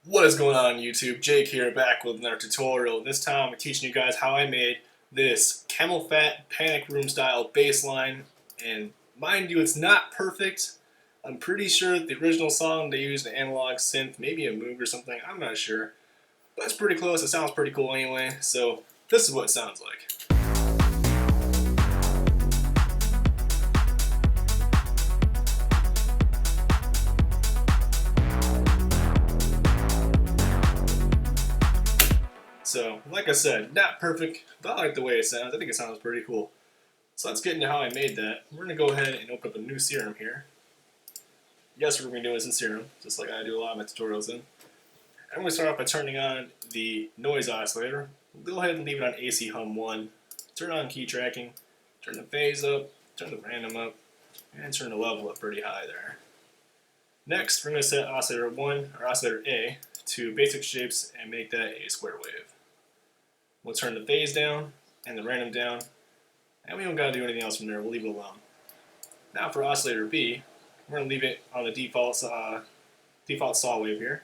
What is going on YouTube? Jake here, back with another tutorial. This time I'm teaching you guys how I made this Camelphat Panic Room style bass line. And mind you, it's not perfect. I'm pretty sure the original song they used an analog synth, maybe a Moog or something, I'm not sure. But it's pretty close, it sounds pretty cool anyway. So this is what it sounds like. So, like I said, not perfect, but I like the way it sounds. I think it sounds pretty cool. So let's get into how I made that. We're going to go ahead and open up a new serum here. Yes, we're going to do this in Serum, just like I do a lot of my tutorials in. I'm going to start off by turning on the noise oscillator. We'll go ahead and leave it on AC hum 1. Turn on key tracking, turn the phase up, turn the random up, and turn the level up pretty high there. Next, we're going to set oscillator 1, or oscillator A, to basic shapes and make that a square wave. We'll turn the phase down and the random down, and we don't got to do anything else from there. We'll leave it alone. Now for oscillator B, we're going to leave it on the default saw wave here.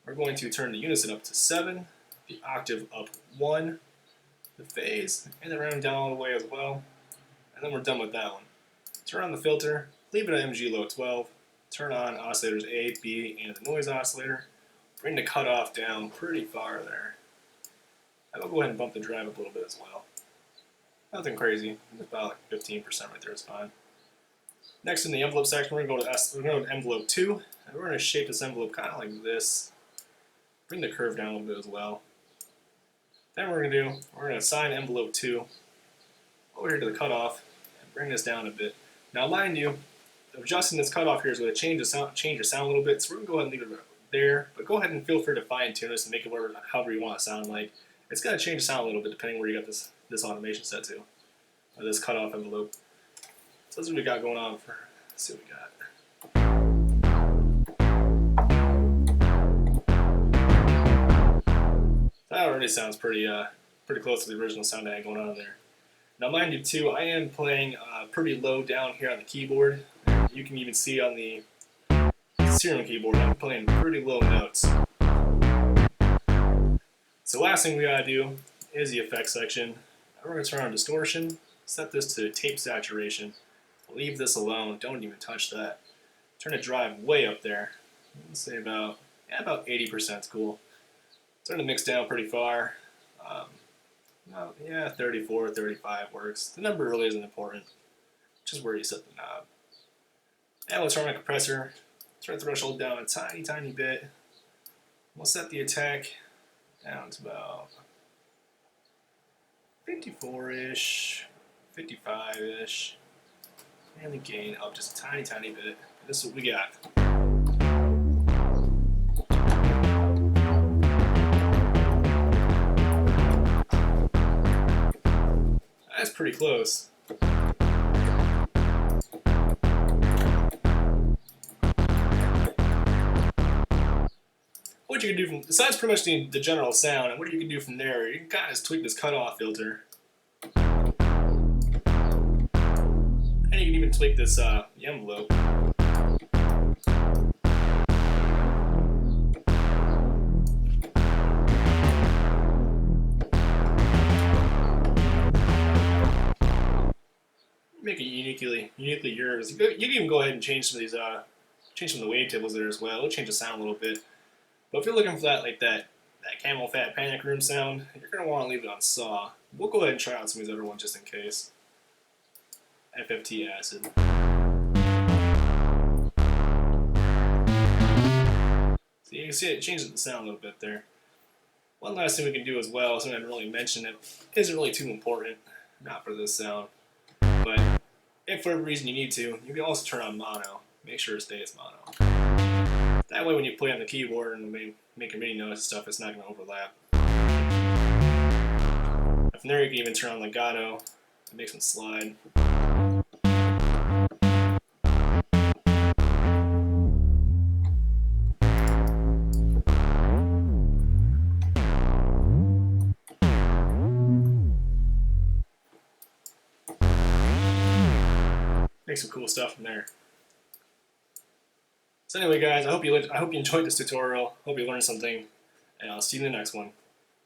We're going to turn the unison up to 7, the octave up 1, the phase, and the random down all the way as well, and then we're done with that one. Turn on the filter, leave it at MG low 12, turn on oscillators A, B, and the noise oscillator, bring the cutoff down pretty far there. And we'll go ahead and bump the drive up a little bit as well. Nothing crazy, about like 15% right there is fine. Next in the envelope section, we're going to go to envelope 2, and we're going to shape this envelope kind of like this. Bring the curve down a little bit as well. Then what we're going to do, we're going to assign envelope 2 over here to the cutoff and bring this down a bit. Now mind you, adjusting this cutoff here is going to change your sound a little bit, so we're going to go ahead and leave it there, but go ahead and feel free to fine tune this and make it however you want it to sound like. It's going to change the sound a little bit depending where you got this automation set to, or this cutoff envelope. So that's what we got going on for, let's see what we got. That already sounds pretty close to the original sound I had going on there. Now mind you too, I am playing pretty low down here on the keyboard. You can even see on the Serum keyboard, I'm playing pretty low notes. So last thing we gotta do is the effects section. We're gonna turn on distortion, set this to tape saturation, leave this alone, don't even touch that. Turn the drive way up there. Let's say about 80% is cool. Turn the mix down pretty far. 34, 35 works. The number really isn't important, just where you set the knob. And we'll turn on compressor, turn the threshold down a tiny bit. We'll set the attack down to about 54-ish, 55-ish, and the gain up just a tiny bit. This is what we got. That's pretty close. What you can do from, besides pretty much the general sound, and what you can do from there, you can kind of just tweak this cutoff filter. And you can even tweak this the envelope. Make it uniquely yours. You can even go ahead and change some of these change some of the wavetables there as well. It'll change the sound a little bit. But if you're looking for that Camelphat Panic Room sound, you're going to want to leave it on saw. We'll go ahead and try out some of these other ones just in case. FFT acid. So you can see it changes the sound a little bit there. One last thing we can do as well, something I didn't really mention that isn't really too important, not for this sound, but if for whatever reason you need to, you can also turn on mono. Make sure it stays mono. That way when you play on the keyboard and make your MIDI notes and stuff, it's not going to overlap. From there you can even turn on legato and make some slide. Make some cool stuff from there. So anyway, guys, I hope you enjoyed this tutorial. Hope you learned something, and I'll see you in the next one.